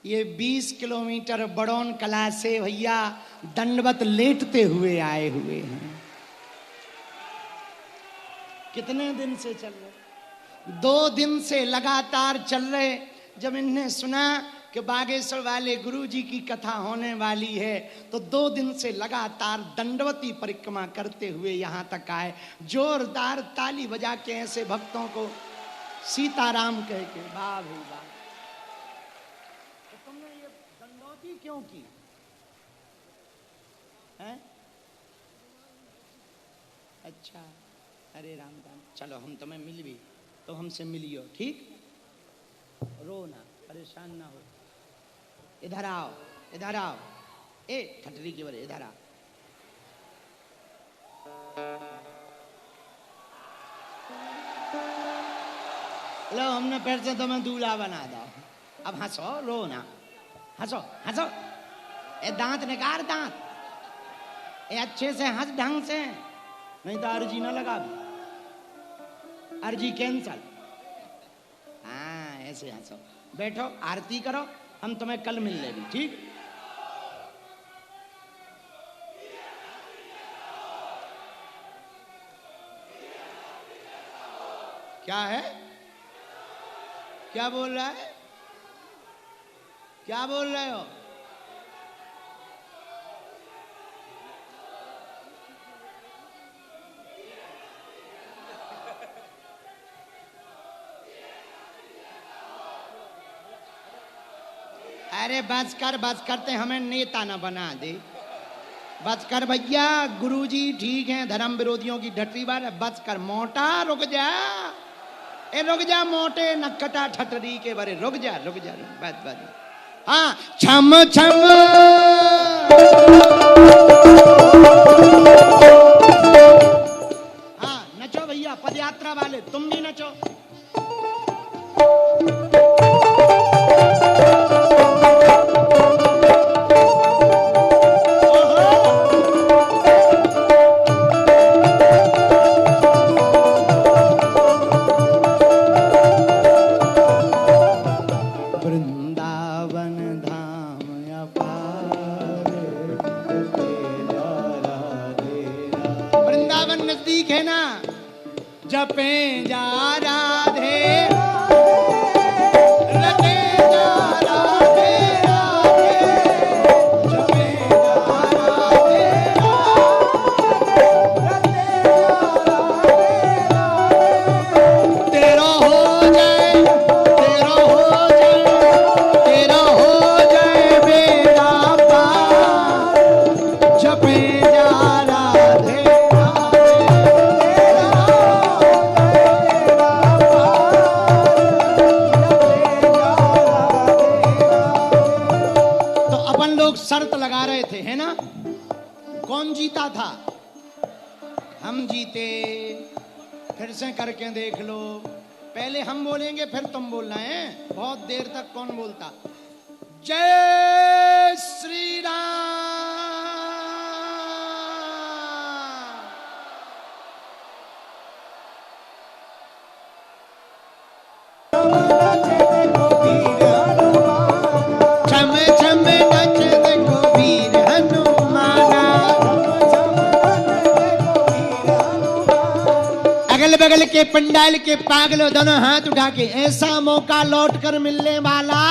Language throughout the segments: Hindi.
ये 20 किलोमीटर बड़ौन कला से भैया दंडवत लेटते हुए आए हुए हैं। कितने दिन से चल रहे? 2 दिन से लगातार चल रहे। जब इन्हें सुना कि बागेश्वर वाले गुरुजी की कथा होने वाली है तो 2 दिन से लगातार दंडवती परिक्रमा करते हुए यहाँ तक आए। जोरदार ताली बजा के ऐसे भक्तों को सीताराम कह के वाह भाई वाह। तो तुमने ये दंडवती क्यों की है? अच्छा, अरे राम राम। चलो हम तुम्हें मिल भी तो हमसे मिलियो, ठीक? रो ना, परेशान ना हो। इधर आओ, इधर आओ। ए ठटरी की वजह इधर आओ। लो हमने फिर से तुम्हें दूल्हा बना दो। अब हंसो, रो ना, हंसो हंसो। ए दांत निकाल, दांत ए अच्छे से हंस ढंग से, नहीं तो अर्जी ना लगा भी। अर्जी कैंसल। हाँ ऐसे हंसो। बैठो, आरती करो, हम तुम्हें कल मिल लेंगे, ठीक? क्या है? क्या बोल रहा है? क्या बोल रहे हो? अरे बस करते हमें नेता ना बना दे। बस कर भैया, गुरुजी ठीक हैं, धर्म विरोधियों की ढटरी बार है। बस कर मोटा, रुक जा। ए रुक जा मोटे नक्कटा ठटरी के बारे, रुक जा बस। हाँ छम छम। हाँ नचो भैया, पदयात्रा वाले तुम भी नचो। जपे जा राधे रटे जा राधे राधे, जपे जा राधे रटे जा राधे राधे। तेरा हो जाए, तेरा हो जाए, तेरा हो जाए बेड़ा पार, जपे जा राधे। शर्त लगा रहे थे, है ना? कौन जीता था? हम जीते। फिर से करके देख लो। पहले हम बोलेंगे फिर तुम बोलना है। बहुत देर तक कौन बोलता? जय श्री राम। बगल के पंडाल के पागलों दोनों हाथ उठा के, ऐसा मौका लौट कर मिलने वाला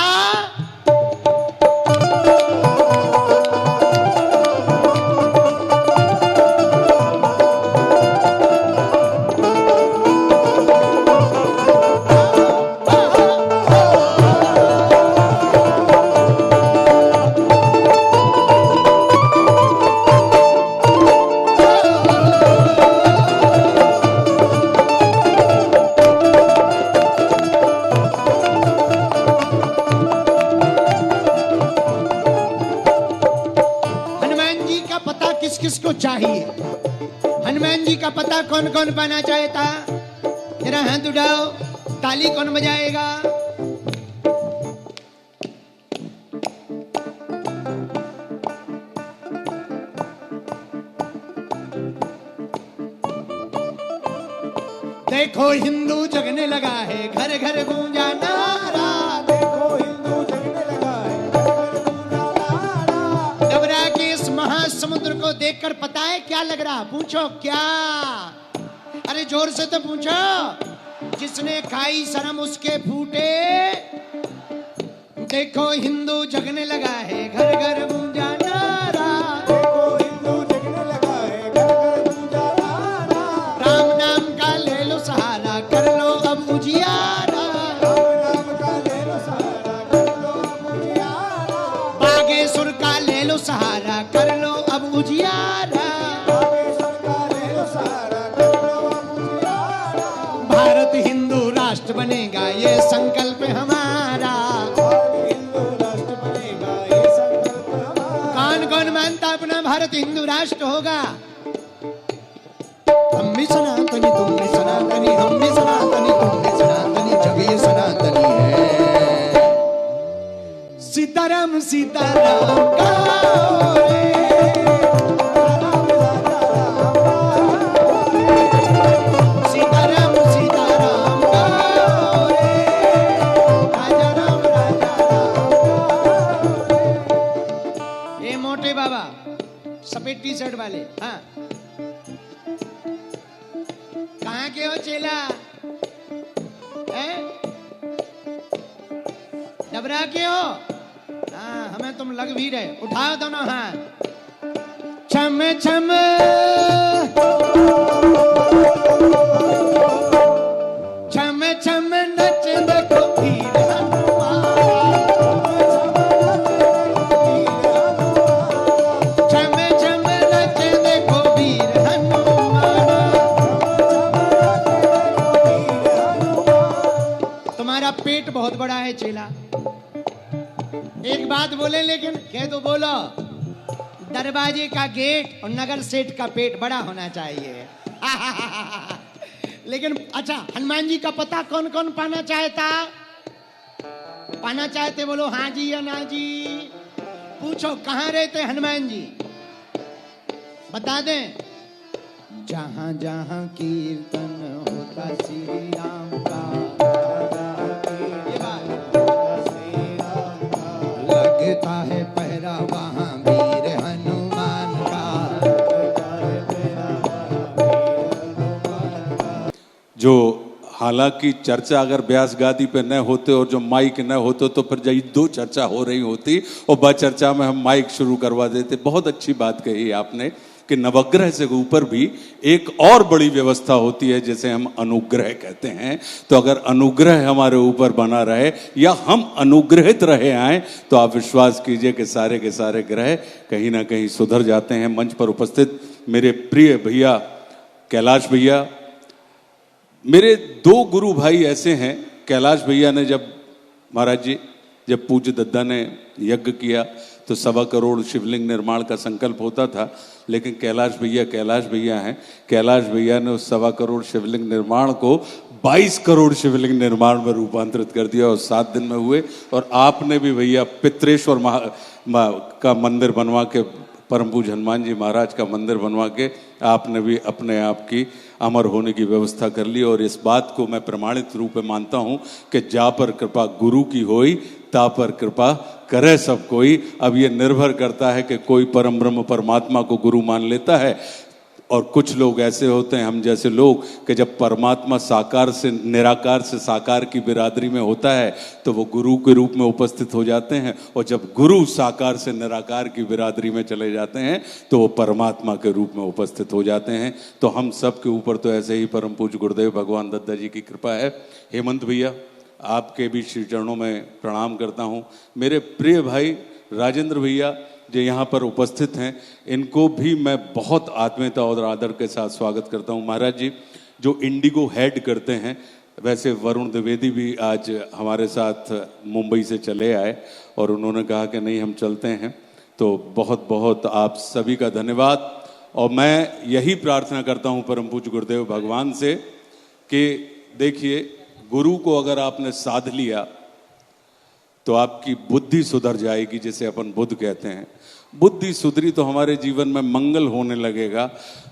किसको चाहिए? हनुमान जी का पता कौन कौन पाना चाहता? जरा हाथ उठाओ। ताली कौन बजाएगा? देखो हिंदू जगने लगा है, घर घर गूंजा नारा। देखो हिंदू जगने लगा है, क्या लग रहा? पूछो क्या? अरे जोर से तो पूछो। जिसने खाई शर्म उसके फूटे। देखो हिंदू जगने लगा है, घर घर गूंजा नारा। देखो हिंदू जगने लगा है, घर घर गूंजा नारा। राम नाम का ले लो सहारा, कर लो अब उजियारा। राम नाम का ले लो सहारा, कर लो अब उजियारा। बागेश्वर का ले लो सहारा, कर लो अब उजियारा। बागेश्वर का ले लो सहारा, कर लो अब उजियारा। भारत हिंदू राष्ट्र बनेगा ये संकल्प हमारा। हिंदू राष्ट्र बनेगा ये संकल्प हमारा। कौन कौन मानता अपना भारत हिंदू राष्ट्र होगा? हम भी सनातनी, तुम भी सनातनी, हम भी सनातनी, तुम भी सनातनी, जग ये सनातनी है। सीताराम सीताराम गाओ रे। सीताराम सीताराम गाओ रे। राजा राम राजा राम। ये मोटे बाबा सफेद टी शर्ट वाले, हाँ कहाँ के हो चेला? हैं? डबरा के हो? हाँ हमें तुम लग भी रहे। उठाओ दोनों हाथ। छम छम छम छम नच देखो वीर हनुमान। छम छम नच देखो वीर हनुमान। तुम्हारा पेट बहुत बड़ा है चेला। एक बात बोले लेकिन कह तो बोलो। दरवाजे का गेट और नगर सेठ का पेट बड़ा होना चाहिए। लेकिन अच्छा, हनुमान जी का पता कौन कौन पाना चाहता? पाना चाहते बोलो हाँ जी या ना जी। पूछो कहाँ रहते हनुमान जी, बता दें। जहां जहां कीर्तन होता श्री राम का, ये बात लगता है पहरा वहां वीर हनुमान का। जो हालांकि चर्चा अगर ब्यास गादी पे न होते और जो माइक न होते तो फिर यही दो चर्चा हो रही होती और बा चर्चा में हम माइक शुरू करवा देते। बहुत अच्छी बात कही आपने कि नवग्रह से ऊपर भी एक और बड़ी व्यवस्था होती है जिसे हम अनुग्रह कहते हैं। तो अगर अनुग्रह हमारे ऊपर बना रहे या हम अनुग्रहित रहे आए तो आप विश्वास कीजिए कि सारे के सारे ग्रह कहीं ना कहीं सुधर जाते हैं। मंच पर उपस्थित मेरे प्रिय भैया कैलाश भैया, मेरे दो गुरु भाई ऐसे हैं। कैलाश भैया ने जब महाराज जी जब पूज्य दद्दा ने यज्ञ किया तो 1.25 करोड़ शिवलिंग निर्माण का संकल्प होता था, लेकिन कैलाश भैया हैं। कैलाश भैया ने उस 1.25 करोड़ शिवलिंग निर्माण को 22 करोड़ शिवलिंग निर्माण में रूपांतरित कर दिया और 7 दिन में हुए। और आपने भी भैया पित्रेश्वर का मंदिर बनवा के, परम पूज्य हनुमान जी महाराज का मंदिर बनवा के आपने भी अपने आप की अमर होने की व्यवस्था कर ली। और इस बात को मैं प्रमाणित रूप में मानता हूं कि जा पर कृपा गुरु की होई ता पर कृपा करे सब कोई। अब ये निर्भर करता है कि कोई परम ब्रह्म परमात्मा को गुरु मान लेता है और कुछ लोग ऐसे होते हैं, हम जैसे लोग, कि जब परमात्मा साकार से निराकार से साकार की बिरादरी में होता है तो वो गुरु के रूप में उपस्थित हो जाते हैं, और जब गुरु साकार से निराकार की बिरादरी में चले जाते हैं तो वो परमात्मा के रूप में उपस्थित हो जाते हैं। तो हम सब के ऊपर तो ऐसे ही परम पूज्य गुरुदेव भगवान दद्दा जी की कृपा है। हेमंत भैया, आपके भी श्री चरणों में प्रणाम करता हूँ। मेरे प्रिय भाई राजेंद्र भैया जो यहाँ पर उपस्थित हैं, इनको भी मैं बहुत आत्मीयता और आदर के साथ स्वागत करता हूँ। महाराज जी जो इंडिगो हेड करते हैं, वैसे वरुण द्विवेदी भी आज हमारे साथ मुंबई से चले आए और उन्होंने कहा कि नहीं हम चलते हैं, तो बहुत बहुत आप सभी का धन्यवाद। और मैं यही प्रार्थना करता हूँ परम पूज्य गुरुदेव भगवान से कि देखिए, गुरु को अगर आपने साध लिया तो आपकी बुद्धि सुधर जाएगी, जिसे अपन बुद्ध कहते हैं। बुद्धि सुधरी तो हमारे जीवन में मंगल होने लगेगा।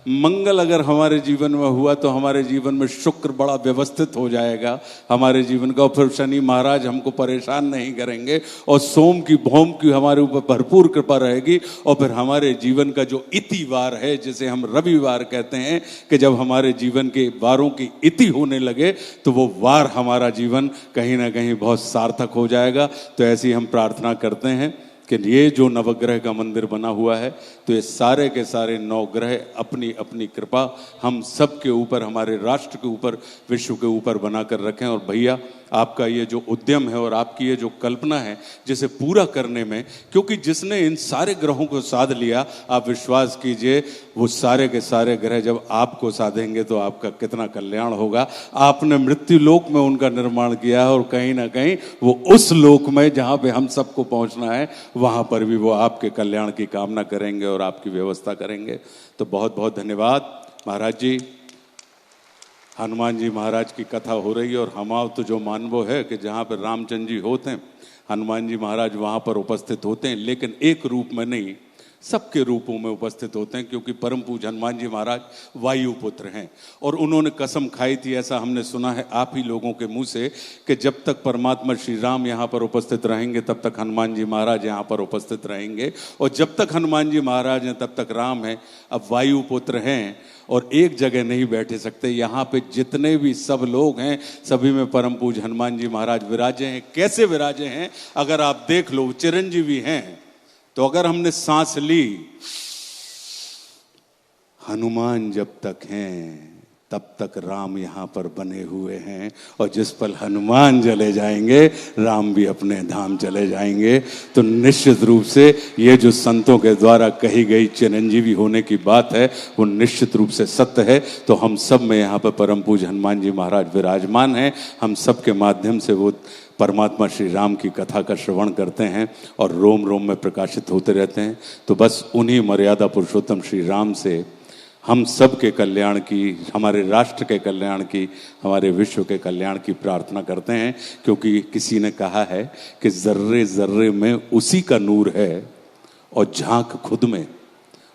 मंगल अगर हमारे जीवन में हुआ तो हमारे जीवन में शुक्र बड़ा व्यवस्थित हो जाएगा हमारे जीवन का, और फिर शनि महाराज हमको परेशान नहीं करेंगे, और सोम की भौम की हमारे ऊपर भरपूर कृपा रहेगी। और फिर हमारे जीवन का जो इतिवार है, जिसे हम रविवार कहते हैं, कि जब हमारे जीवन के वारों की इति होने लगे तो वो वार हमारा जीवन कहीं ना कहीं बहुत सार्थक हो जाएगा। तो ऐसी हम प्रार्थना करते हैं कि ये जो नवग्रह का मंदिर बना हुआ है, तो ये सारे के सारे 9 ग्रह अपनी अपनी कृपा हम सब के ऊपर, हमारे राष्ट्र के ऊपर, विश्व के ऊपर बनाकर रखें। और भैया आपका ये जो उद्यम है और आपकी ये जो कल्पना है, जिसे पूरा करने में, क्योंकि जिसने इन सारे ग्रहों को साध लिया, आप विश्वास कीजिए वो सारे के सारे ग्रह जब आपको साधेंगे तो आपका कितना कल्याण होगा। आपने मृत्यु लोक में उनका निर्माण किया है, और कहीं ना कहीं वो उस लोक में जहाँ पे हम सबको पहुँचना है, वहाँ पर भी वो आपके कल्याण की कामना करेंगे और आपकी व्यवस्था करेंगे। तो बहुत बहुत धन्यवाद महाराज जी। हनुमान जी महाराज की कथा हो रही है, और हमाव तो जो मानवो है कि जहाँ पर रामचंद्र जी होते हैं, हनुमान जी महाराज वहाँ पर उपस्थित होते हैं, लेकिन एक रूप में नहीं, सबके रूपों में उपस्थित होते हैं, क्योंकि परम पूज्य हनुमान जी महाराज वायुपुत्र हैं। और उन्होंने कसम खाई थी, ऐसा हमने सुना है आप ही लोगों के मुंह से, कि जब तक परमात्मा श्री राम यहाँ पर उपस्थित रहेंगे तब तक हनुमान जी महाराज यहाँ पर उपस्थित रहेंगे, और जब तक हनुमान जी महाराज हैं तब तक राम है। अब वायुपुत्र हैं और एक जगह नहीं बैठे सकते, यहाँ पे जितने भी सब लोग हैं सभी में परम पूज्य हनुमान जी महाराज विराजे हैं। कैसे विराजे हैं अगर आप देख लो, चिरंजीवी हैं। तो अगर हमने सांस ली, हनुमान जब तक हैं तब तक राम यहाँ पर बने हुए हैं, और जिस पल हनुमान चले जाएंगे राम भी अपने धाम चले जाएंगे। तो निश्चित रूप से ये जो संतों के द्वारा कही गई चिरंजीवी होने की बात है, वो निश्चित रूप से सत्य है। तो हम सब में यहाँ पर परम पूज्य हनुमान जी महाराज विराजमान हैं। हम सब के माध्यम से वो परमात्मा श्री राम की कथा का श्रवण करते हैं और रोम रोम में प्रकाशित होते रहते हैं। तो बस उन्हीं मर्यादा पुरुषोत्तम श्री राम से हम सब के कल्याण की, हमारे राष्ट्र के कल्याण की, हमारे विश्व के कल्याण की प्रार्थना करते हैं। क्योंकि किसी ने कहा है कि जर्रे जर्रे में उसी का नूर है, और झांक खुद में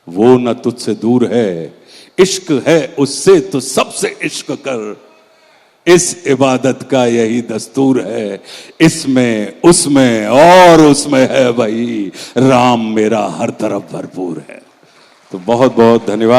वो न तुझसे दूर है। इश्क है उससे तो सबसे इश्क कर, इस इबादत का यही दस्तूर है। इसमें उसमें और उसमें है भाई, राम मेरा हर तरफ भरपूर है। तो बहुत बहुत धन्यवाद।